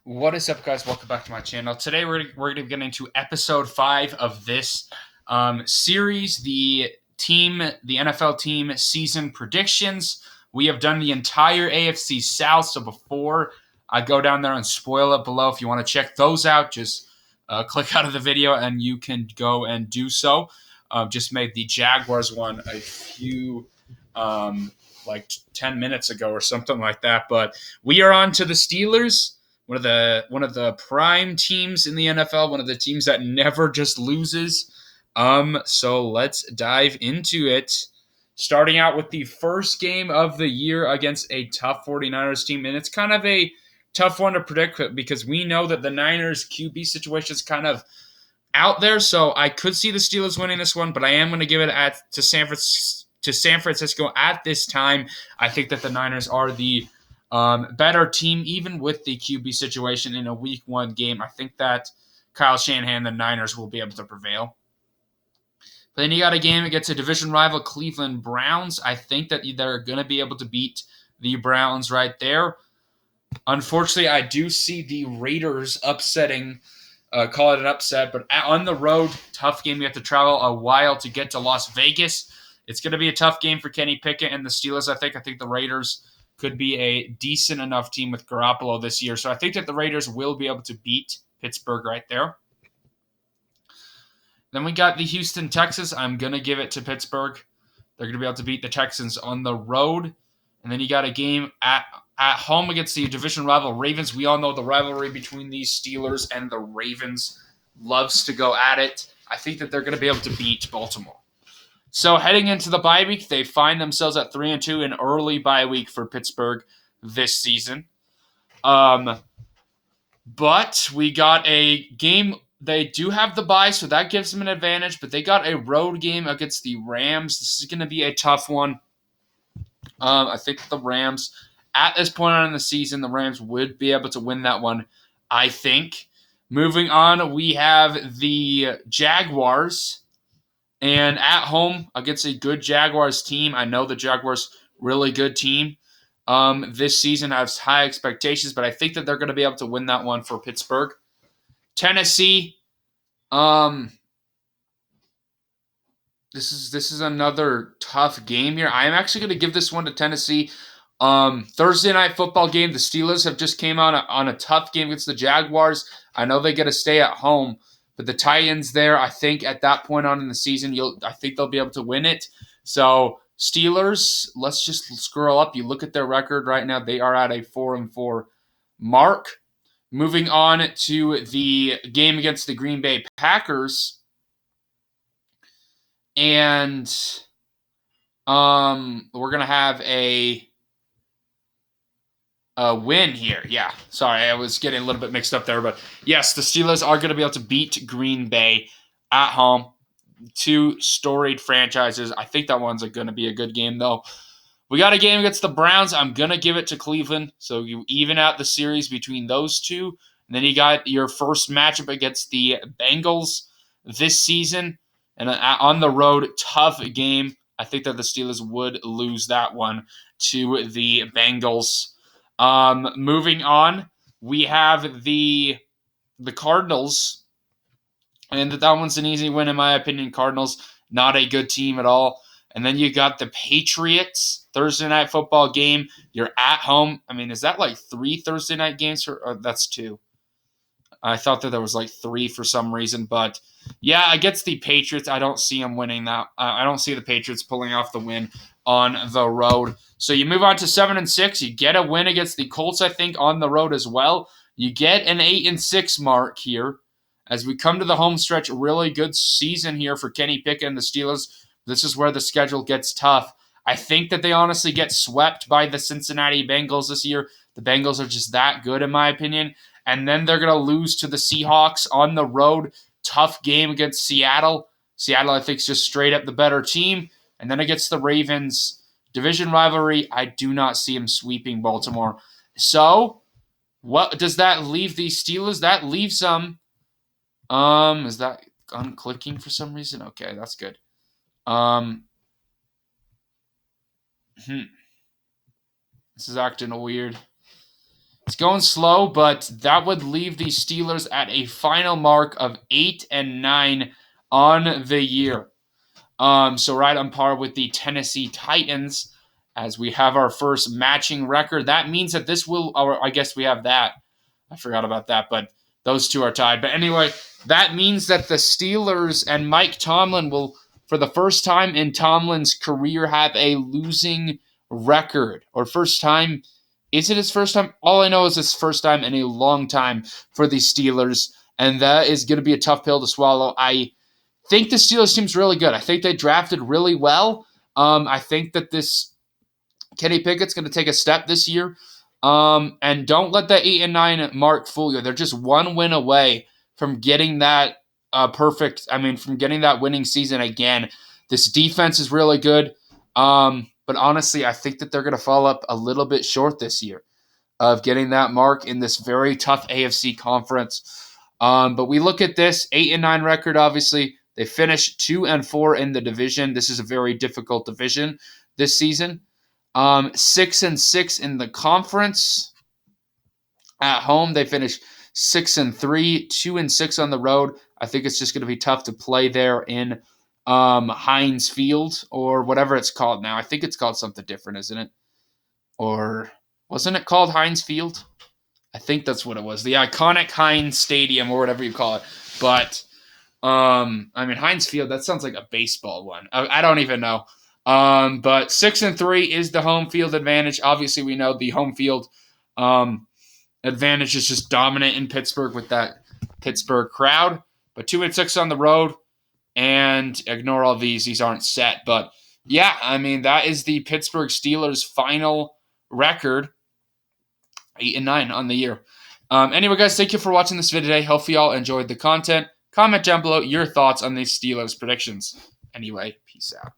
What is up, guys? Welcome back to my channel. Today, we're going to get into episode 5 of this series, the NFL team season predictions. We have done the entire AFC South, so before I go down there and spoil it below, if you want to check those out, just click out of the video and you can go and do so. Just made the Jaguars one a few, like 10 minutes ago or something like that, but we are on to the Steelers, one of the prime teams in the NFL, one of the teams that never just loses. So let's dive into it. Starting out with the first game of the year against a tough 49ers team, and it's kind of a tough one to predict because we know that the Niners QB situation is kind of out there, so I could see the Steelers winning this one, but I am going to give it to San Francisco at this time. I think that the Niners are the better team, even with the QB situation in a Week 1 game. I think that Kyle Shanahan, the Niners, will be able to prevail. But then you got a game against a division rival, Cleveland Browns. I think that they're going to be able to beat the Browns right there. Unfortunately, I do see the Raiders upsetting, call it an upset, but on the road, tough game. You have to travel a while to get to Las Vegas. It's going to be a tough game for Kenny Pickett and the Steelers, I think. I think the Raiders could be a decent enough team with Garoppolo this year. So I think that the Raiders will be able to beat Pittsburgh right there. Then we got the Houston Texans. I'm going to give it to Pittsburgh. They're going to be able to beat the Texans on the road. And then you got a game at home against the division rival Ravens. We all know the rivalry between these Steelers and the Ravens loves to go at it. I think that they're going to be able to beat Baltimore. So heading into the bye week, they find themselves at 3-2, an early bye week for Pittsburgh this season. But we got a game. They do have the bye, so that gives them an advantage. But they got a road game against the Rams. This is going to be a tough one. I think the Rams, at this point on in the season, the Rams would be able to win that one, I think. Moving on, we have the Jaguars. And at home against a good Jaguars team. I know the Jaguars, really good team. This season has high expectations, but I think that they're going to be able to win that one for Pittsburgh. Tennessee, this is another tough game here. I am actually going to give this one to Tennessee. Thursday night football game. The Steelers have just came on a tough game against the Jaguars. I know they get to stay at home, but the Titans there, I think at that point on in the season, I think they'll be able to win it. So Steelers, let's just scroll up. You look at their record right now; they are at a 4-4 mark. Moving on to the game against the Green Bay Packers, and we're gonna have a win here. Yeah, sorry, I was getting a little bit mixed up there, but yes, the Steelers are going to be able to beat Green Bay at home. Two storied franchises. I think that one's going to be a good game, though. We got a game against the Browns. I'm going to give it to Cleveland. So you even out the series between those two. And then you got your first matchup against the Bengals this season. And on the road, tough game. I think that the Steelers would lose that one to the Bengals. Moving on, we have the Cardinals, and that one's an easy win in my opinion. Cardinals, not a good team at all. And then you got the Patriots, Thursday night football game. You're at home. I mean, is that like 3 Thursday night games? Or that's 2? I thought that there was like 3 for some reason. But yeah, against the Patriots, I don't see them winning that. I don't see the Patriots pulling off the win on the road. So you move on to 7-6. You get a win against the Colts, I think, on the road as well. You get an 8-6 mark here. As we come to the home stretch, a really good season here for Kenny Pickett and the Steelers. This is where the schedule gets tough. I think that they honestly get swept by the Cincinnati Bengals this year. The Bengals are just that good, in my opinion. And then they're going to lose to the Seahawks on the road. Tough game against Seattle. Seattle, I think, is just straight up the better team. And then against the Ravens, division rivalry, I do not see them sweeping Baltimore. So, what does that leave the Steelers? That leaves them. Is that unclicking for some reason? Okay, that's good. This is acting weird. It's going slow, but that would leave the Steelers at a final mark of 8-9 on the year. So right on par with the Tennessee Titans, as we have our first matching record. That means that this will, or I guess we have that. I forgot about that, but those two are tied. But anyway, that means that the Steelers and Mike Tomlin will, for the first time in Tomlin's career, have a losing record. Or first time. Is it his first time? All I know is it's first time in a long time for the Steelers, and that is going to be a tough pill to swallow. I think the Steelers team's really good. I think they drafted really well. I think that this Kenny Pickett's going to take a step this year. And don't let that 8-9 mark fool you. They're just one win away from getting that from getting that winning season again. This defense is really good. But honestly, I think that they're going to fall up a little bit short this year of getting that mark in this very tough AFC conference. But we look at this 8-9 record, obviously. They finished 2-4 in the division. This is a very difficult division this season. 6-6 in the conference. At home, they finished 6-3, 2-6 on the road. I think it's just going to be tough to play there in Heinz Field or whatever it's called now. I think it's called something different, isn't it? Or wasn't it called Heinz Field? I think that's what it was. The iconic Heinz Stadium or whatever you call it. But Heinz Field, that sounds like a baseball one. I don't even know. But 6-3 is the home field advantage. Obviously, we know the home field advantage is just dominant in Pittsburgh with that Pittsburgh crowd. But 2-6 on the road, and ignore all these. These aren't set. But yeah, that is the Pittsburgh Steelers' final record. 8-9 on the year. Anyway, guys, thank you for watching this video today. Hopefully, y'all enjoyed the content. Comment down below your thoughts on these Steelers predictions. Anyway, peace out.